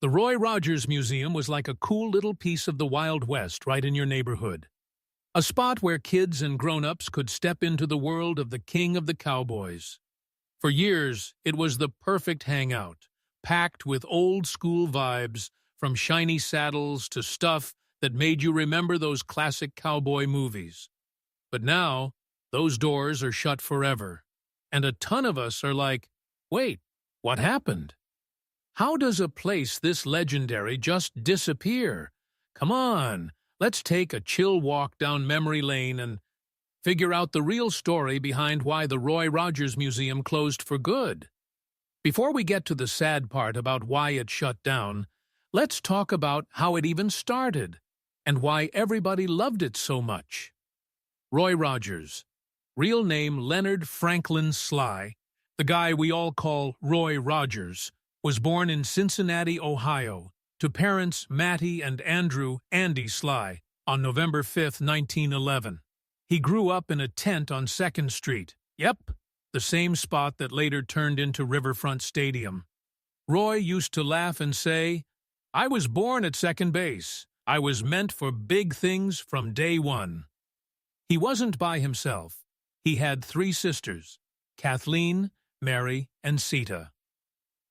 The Roy Rogers Museum was like a cool little piece of the Wild West right in your neighborhood. A spot where kids and grown-ups could step into the world of the king of the Cowboys. For years, it was the perfect hangout, packed with old-school vibes, from shiny saddles to stuff that made you remember those classic cowboy movies. But now, those doors are shut forever, and a ton of us are like, wait, what happened? How does a place this legendary just disappear? Come on, let's take a chill walk down memory lane and figure out the real story behind why the Roy Rogers Museum closed for good. Before we get to the sad part about why it shut down, let's talk about how it even started and why everybody loved it so much. Roy Rogers, real name Leonard Franklin Sly, the guy we all call Roy Rogers, was born in Cincinnati, Ohio, to parents Mattie and Andrew "Andy" Sly on November 5, 1911. He grew up in a tent on 2nd Street. Yep, the same spot that later turned into Riverfront Stadium. Roy used to laugh and say, "I was born at second base. I was meant for big things from day one." He wasn't by himself. He had 3 sisters, Kathleen, Mary, and Sita.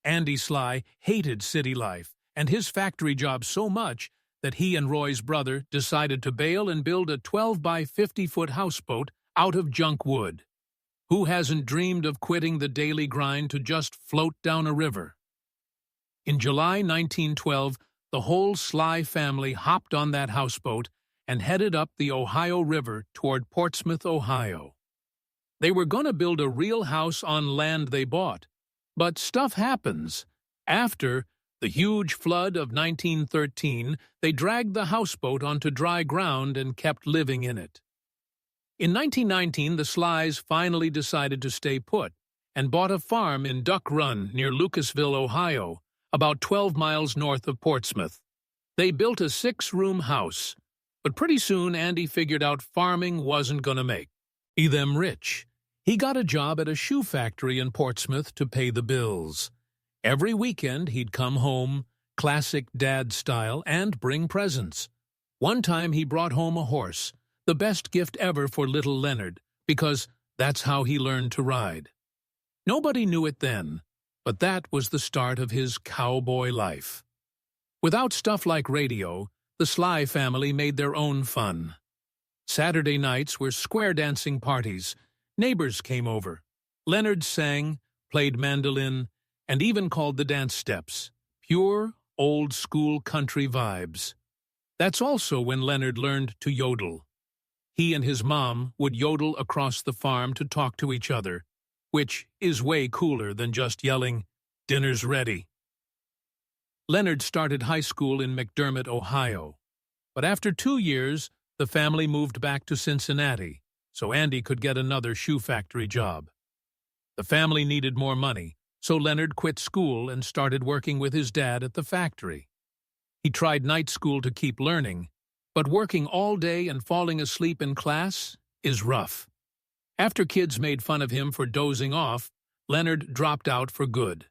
Andy Sly hated city life and his factory job so much that he and Roy's brother decided to bail and build a 12 by 50-foot houseboat out of junk wood. Who hasn't dreamed of quitting the daily grind to just float down a river? In July 1912, the whole Sly family hopped on that houseboat and headed up the Ohio River toward Portsmouth, Ohio. They were going to build a real house on land they bought. But stuff happens. After the huge flood of 1913, they dragged the houseboat onto dry ground and kept living in it. In 1919, the Slys finally decided to stay put and bought a farm in Duck Run near Lucasville, Ohio, about 12 miles north of Portsmouth. They built a 6-room house, but pretty soon Andy figured out farming wasn't going to make them rich. He got a job at a shoe factory in Portsmouth to pay the bills. Every weekend he'd come home, classic dad style, and bring presents. One time he brought home a horse, the best gift ever for little Leonard, because that's how he learned to ride. Nobody knew it then, but that was the start of his cowboy life. Without stuff like radio, the Sly family made their own fun. Saturday nights were square dancing parties. Neighbors came over. Leonard sang, played mandolin, and even called the dance steps. Pure, old-school country vibes. That's also when Leonard learned to yodel. He and his mom would yodel across the farm to talk to each other, which is way cooler than just yelling, "Dinner's ready." Leonard started high school in McDermott, Ohio. But after 2 years, the family moved back to Cincinnati, so Andy could get another shoe factory job. The family needed more money, so Leonard quit school and started working with his dad at the factory. He tried night school to keep learning, but working all day and falling asleep in class is rough. After kids made fun of him for dozing off, Leonard dropped out for good.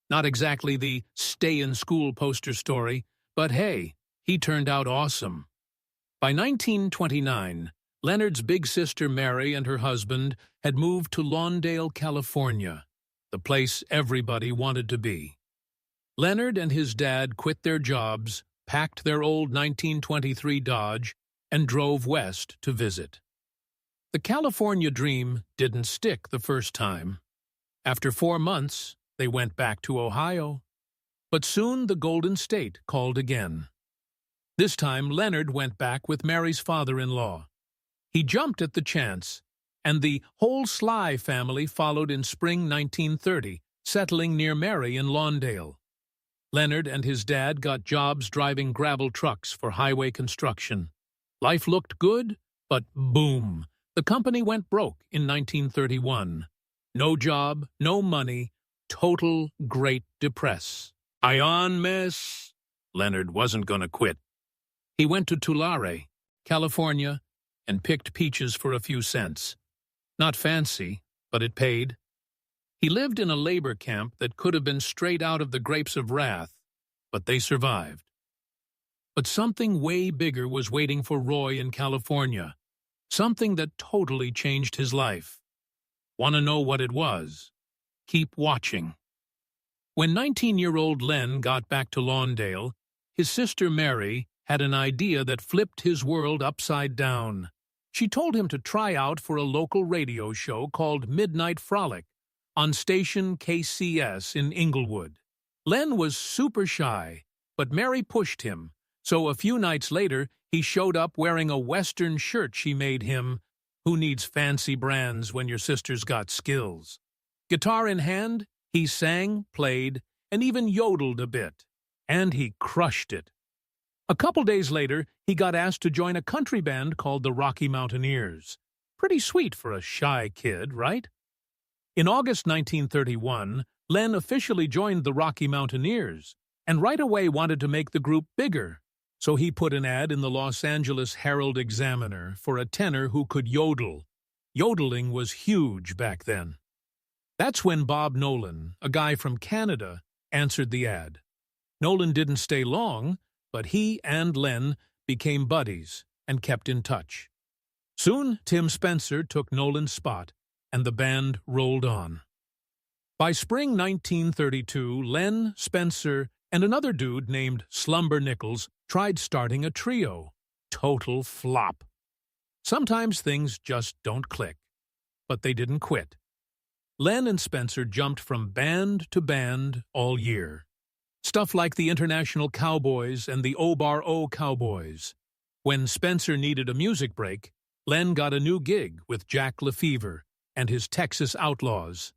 Not exactly the stay-in-school poster story, but hey, he turned out awesome. By 1929, Leonard's big sister Mary and her husband had moved to Lawndale, California, the place everybody wanted to be. Leonard and his dad quit their jobs, packed their old 1923 Dodge, and drove west to visit. The California dream didn't stick the first time. After 4 months, they went back to Ohio. But soon the Golden State called again. This time Leonard went back with Mary's father-in-law. He jumped at the chance, and the whole Sly family followed in spring 1930, settling near Mary in Lawndale. Leonard and his dad got jobs driving gravel trucks for highway construction. Life looked good, but boom, the company went broke in 1931. No job, no money, total Great Depress. Ion mess. Leonard wasn't going to quit. He went to Tulare, California, and picked peaches for a few cents. Not fancy, but it paid. He lived in a labor camp that could have been straight out of the Grapes of Wrath. but they survived. But something way bigger was waiting for Roy in California, something that totally changed his life. Want to know what it was? Keep watching. When 19-year-old Len got back to Lawndale, his sister Mary had an idea that flipped his world upside down. She told him to try out for a local radio show called Midnight Frolic on station KCS in Inglewood. Len was super shy, but Mary pushed him, so a few nights later he showed up wearing a Western shirt she made him. Who needs fancy brands when your sister's got skills? Guitar in hand, he sang, played, and even yodeled a bit. And he crushed it. A couple days later, he got asked to join a country band called the Rocky Mountaineers. Pretty sweet for a shy kid, right? In August 1931, Len officially joined the Rocky Mountaineers, and right away wanted to make the group bigger. So he put an ad in the Los Angeles Herald-Examiner for a tenor who could yodel. Yodeling was huge back then. That's when Bob Nolan, a guy from Canada, answered the ad. Nolan didn't stay long, but he and Len became buddies and kept in touch. Soon, Tim Spencer took Nolan's spot, and the band rolled on. By spring 1932, Len, Spencer, and another dude named Slumber Nichols tried starting a trio. Total flop. Sometimes things just don't click, but they didn't quit. Len and Spencer jumped from band to band all year. Stuff like the International Cowboys and the O-Bar-O Cowboys. When Spencer needed a music break, Len got a new gig with Jack Lefevre and his Texas Outlaws.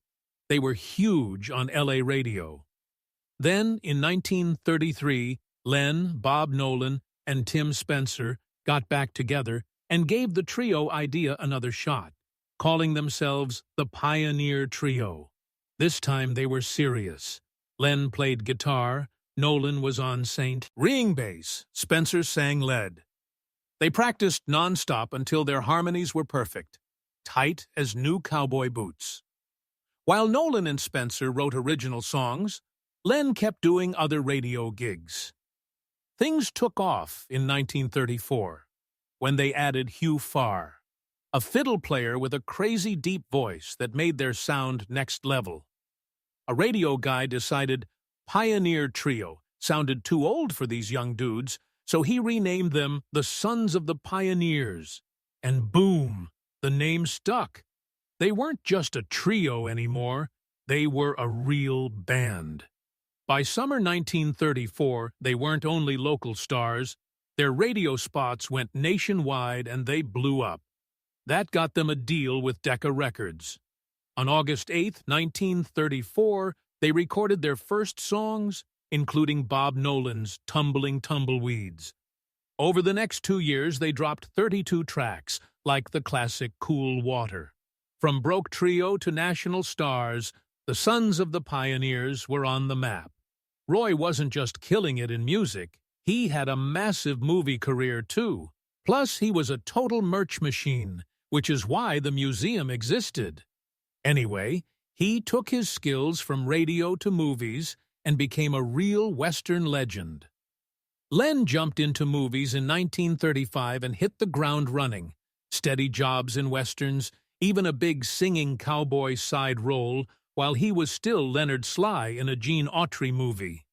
They were huge on LA radio. Then, in 1933, Len, Bob Nolan, and Tim Spencer got back together and gave the trio idea another shot, calling themselves the Pioneer Trio. This time they were serious. Len played guitar, Nolan was on St. Ring bass, Spencer sang lead. They practiced nonstop until their harmonies were perfect, tight as new cowboy boots. While Nolan and Spencer wrote original songs, Len kept doing other radio gigs. Things took off in 1934, when they added Hugh Farr, a fiddle player with a crazy deep voice that made their sound next level. A radio guy decided Pioneer Trio sounded too old for these young dudes, so he renamed them the Sons of the Pioneers. And boom, the name stuck. They weren't just a trio anymore, they were a real band. By summer 1934, they weren't only local stars, their radio spots went nationwide and they blew up. That got them a deal with Decca Records. On August 8, 1934, they recorded their first songs, including Bob Nolan's Tumbling Tumbleweeds. Over the next 2 years, they dropped 32 tracks, like the classic Cool Water. From Broke Trio to national stars, the Sons of the Pioneers were on the map. Roy wasn't just killing it in music, he had a massive movie career too. Plus, he was a total merch machine, which is why the museum existed. Anyway, he took his skills from radio to movies and became a real Western legend. Len jumped into movies in 1935 and hit the ground running. Steady jobs in Westerns, even a big singing cowboy side role, while he was still Leonard Sly in a Gene Autry movie.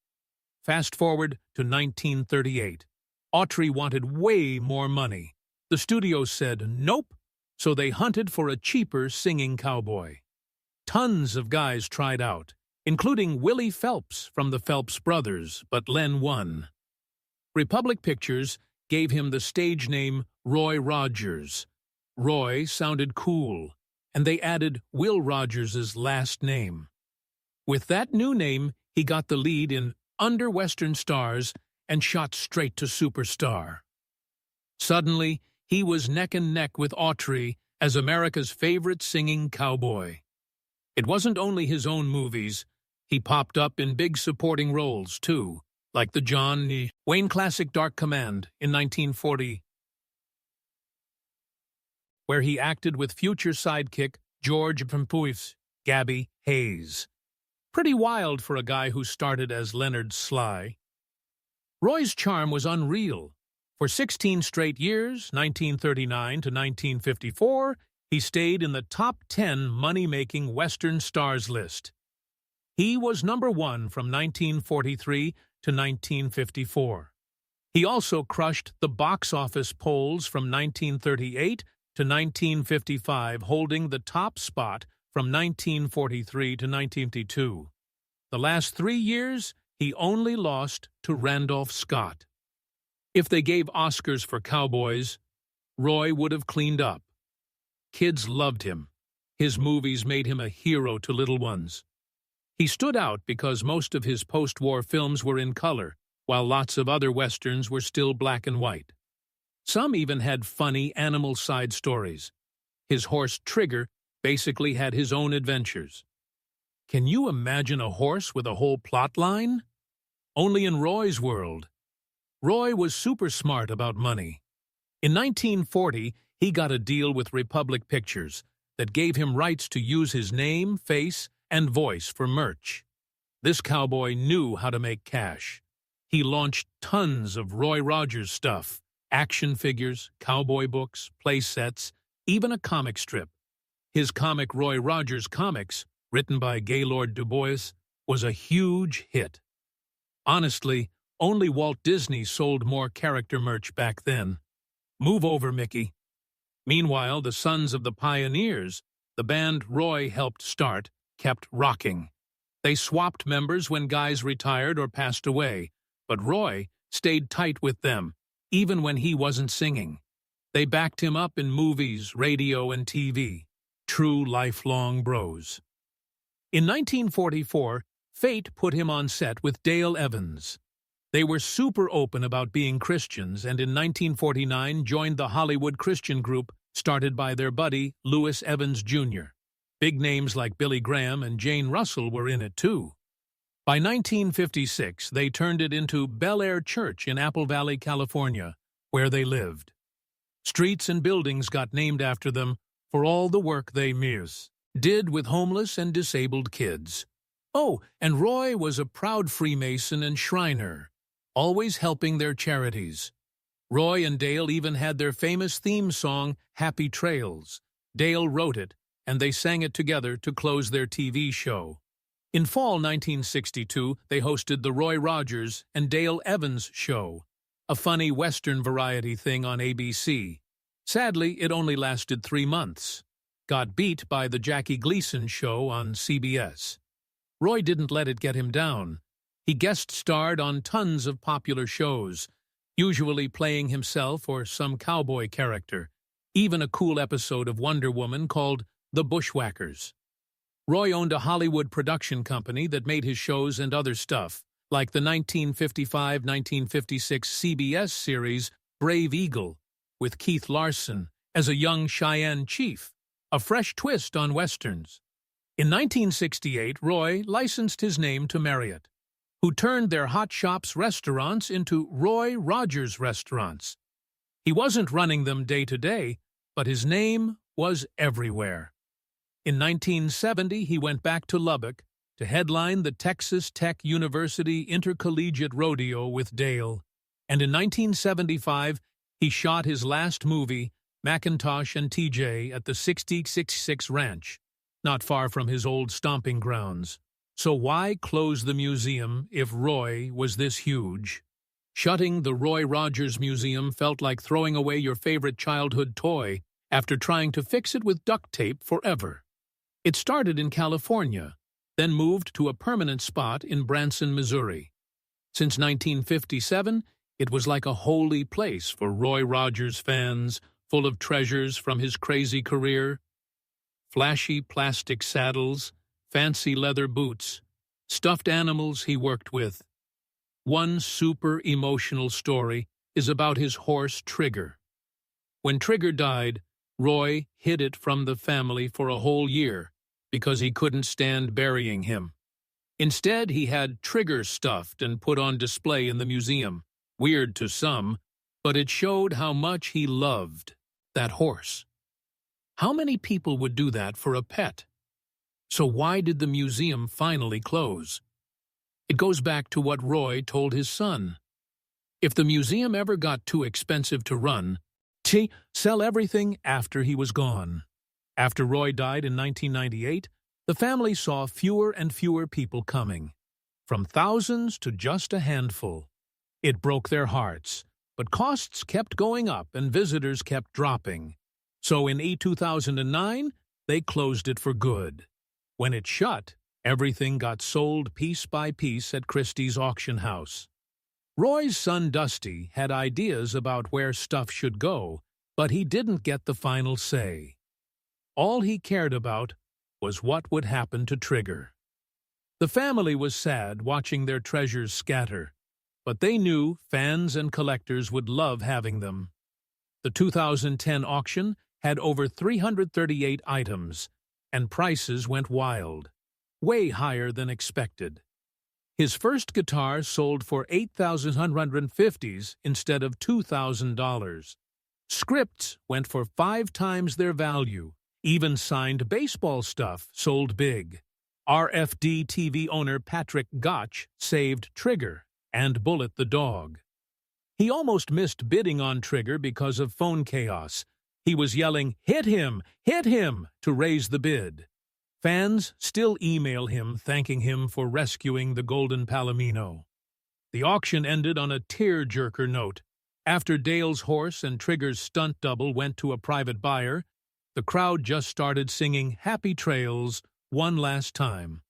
Fast forward to 1938. Autry wanted way more money. The studio said nope, so they hunted for a cheaper singing cowboy. Tons of guys tried out, including Willie Phelps from the Phelps Brothers, but Len won. Republic Pictures gave him the stage name Roy Rogers. Roy sounded cool, and they added Will Rogers' last name. With that new name, he got the lead in Under Western Stars and shot straight to superstar. Suddenly, he was neck and neck with Autry as America's favorite singing cowboy. It wasn't only his own movies. He popped up in big supporting roles, too, like the John Wayne classic Dark Command in 1940, where he acted with future sidekick George Pimpuif's Gabby Hayes. Pretty wild for a guy who started as Leonard Sly. Roy's charm was unreal. For 16 straight years, 1939 to 1954, he stayed in the top 10 money-making Western stars list. He was number one from 1943 to 1954. He also crushed the box office polls from 1938 to 1955, holding the top spot from 1943 to 1952. The last 3 years, he only lost to Randolph Scott. If they gave Oscars for Cowboys, Roy would have cleaned up. Kids loved him. His movies made him a hero to little ones. He stood out because most of his post-war films were in color, while lots of other westerns were still black and white. Some even had funny animal side stories. His horse Trigger basically had his own adventures. Can you imagine a horse with a whole plot line? Only in Roy's world. Roy was super smart about money. In 1940, he got a deal with Republic Pictures that gave him rights to use his name, face, and voice for merch. This cowboy knew how to make cash. He launched tons of Roy Rogers stuff, action figures, cowboy books, play sets, even a comic strip. His comic Roy Rogers Comics, written by Gaylord Du Bois, was a huge hit. Honestly, only Walt Disney sold more character merch back then. Move over, Mickey. Meanwhile, the Sons of the Pioneers, the band Roy helped start, kept rocking. They swapped members when guys retired or passed away, but Roy stayed tight with them, even when he wasn't singing. They backed him up in movies, radio, and TV. True lifelong bros. In 1944, fate put him on set with Dale Evans. They were super open about being Christians and in 1949 joined the Hollywood Christian group started by their buddy Louis Evans Jr. Big names like Billy Graham and Jane Russell were in it too. By 1956, they turned it into Bel Air Church in Apple Valley, California, where they lived. Streets and buildings got named after them for all the work they did with homeless and disabled kids. Oh, and Roy was a proud Freemason and Shriner, always helping their charities. Roy and Dale even had their famous theme song, Happy Trails. Dale wrote it, and they sang it together to close their TV show. In fall 1962, they hosted the Roy Rogers and Dale Evans Show, a funny Western variety thing on ABC. Sadly, it only lasted 3 months. Got beat by the Jackie Gleason Show on CBS. Roy didn't let it get him down. He guest-starred on tons of popular shows, usually playing himself or some cowboy character, even a cool episode of Wonder Woman called The Bushwhackers. Roy owned a Hollywood production company that made his shows and other stuff, like the 1955-1956 CBS series Brave Eagle, with Keith Larson as a young Cheyenne chief, a fresh twist on Westerns. In 1968, Roy licensed his name to Marriott, who turned their Hot Shops restaurants into Roy Rogers restaurants. He wasn't running them day to day, but his name was everywhere. In 1970, he went back to Lubbock to headline the Texas Tech University Intercollegiate Rodeo with Dale, and in 1975, he shot his last movie, Macintosh and TJ, at the 6066 Ranch, not far from his old stomping grounds. So why close the museum if Roy was this huge? Shutting the Roy Rogers Museum felt like throwing away your favorite childhood toy after trying to fix it with duct tape forever. It started in California, then moved to a permanent spot in Branson, Missouri. Since 1957, it was like a holy place for Roy Rogers fans, full of treasures from his crazy career. Flashy plastic saddles, fancy leather boots, stuffed animals he worked with. One super emotional story is about his horse Trigger. When Trigger died, Roy hid it from the family for a whole year because he couldn't stand burying him. Instead, he had Trigger stuffed and put on display in the museum. Weird to some, but it showed how much he loved that horse. How many people would do that for a pet? So why did the museum finally close? It goes back to what Roy told his son. If the museum ever got too expensive to run, sell everything after he was gone. After Roy died in 1998, the family saw fewer and fewer people coming, from thousands to just a handful. It broke their hearts, but costs kept going up and visitors kept dropping. So in 2009, they closed it for good. When it shut, everything got sold piece by piece at Christie's auction house. Roy's son Dusty had ideas about where stuff should go, but he didn't get the final say. All he cared about was what would happen to Trigger. The family was sad watching their treasures scatter, but they knew fans and collectors would love having them. The 2010 auction had over 338 items, and prices went wild, way higher than expected. His first guitar sold for $8,150 instead of $2,000. Scripts went for 5 times their value. Even signed baseball stuff sold big. RFD TV owner Patrick Gotch saved Trigger and Bullet the dog. He almost missed bidding on Trigger because of phone chaos. He was yelling, "Hit him! Hit him!" to raise the bid. Fans still email him thanking him for rescuing the Golden Palomino. The auction ended on a tear-jerker note. After Dale's horse and Trigger's stunt double went to a private buyer, the crowd just started singing Happy Trails one last time.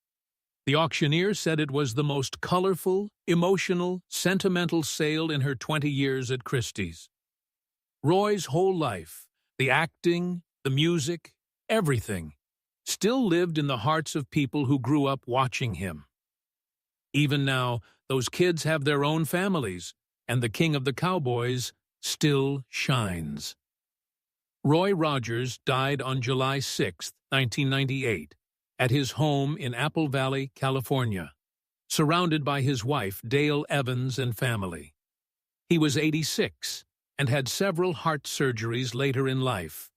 The auctioneer said it was the most colorful, emotional, sentimental sale in her 20 years at Christie's. Roy's whole life, the acting, the music, everything, still lived in the hearts of people who grew up watching him. Even now, those kids have their own families, and the King of the Cowboys still shines. Roy Rogers died on July 6, 1998, at his home in Apple Valley, California, surrounded by his wife, Dale Evans, and family. He was 86 and had several heart surgeries later in life.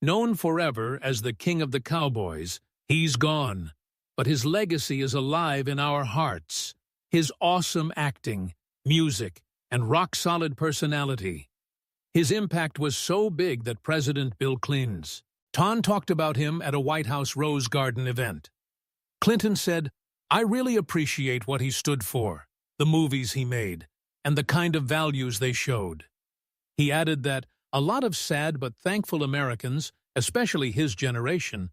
Known forever as the King of the Cowboys, he's gone, but his legacy is alive in our hearts. His awesome acting, music, and rock-solid personality. His impact was so big that President Bill Clinton talked about him at a White House Rose Garden event. Clinton said, "I really appreciate what he stood for, the movies he made, and the kind of values they showed." He added that a lot of sad but thankful Americans, especially his generation,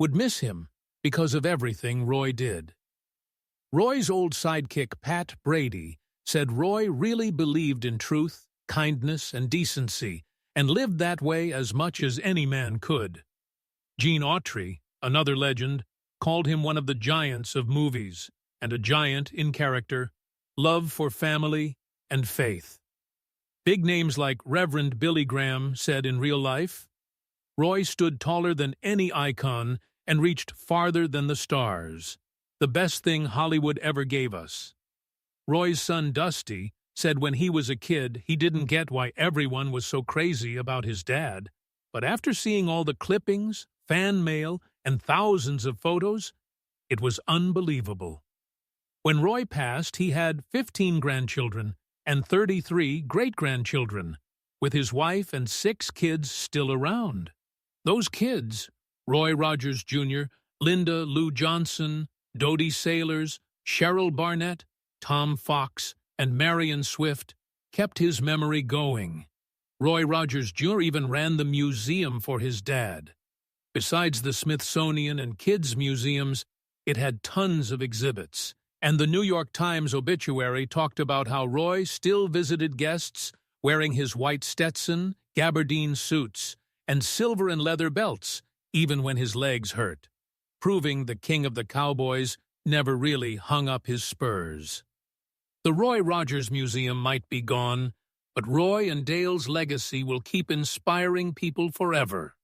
would miss him because of everything Roy did. Roy's old sidekick, Pat Brady, said Roy really believed in truth, kindness, and decency, and lived that way as much as any man could. Gene Autry, another legend, called him one of the giants of movies, and a giant in character, love for family, and faith. Big names like Reverend Billy Graham said in real life, Roy stood taller than any icon and reached farther than the stars. The best thing Hollywood ever gave us. Roy's son Dusty said when he was a kid he didn't get why everyone was so crazy about his dad, but after seeing all the clippings, fan mail, and thousands of photos, it was unbelievable. When Roy passed, he had 15 grandchildren and 33 great-grandchildren, with his wife and 6 kids still around. Those kids, Roy Rogers Jr., Linda Lou Johnson, Dodie Sailors, Cheryl Barnett, Tom Fox, and Marion Swift, kept his memory going. Roy Rogers Jr. even ran the museum for his dad. Besides the Smithsonian and Kids Museums, it had tons of exhibits. And the New York Times obituary talked about how Roy still visited guests wearing his white Stetson, gabardine suits, and silver and leather belts, even when his legs hurt, proving the King of the Cowboys never really hung up his spurs. The Roy Rogers Museum might be gone, but Roy and Dale's legacy will keep inspiring people forever.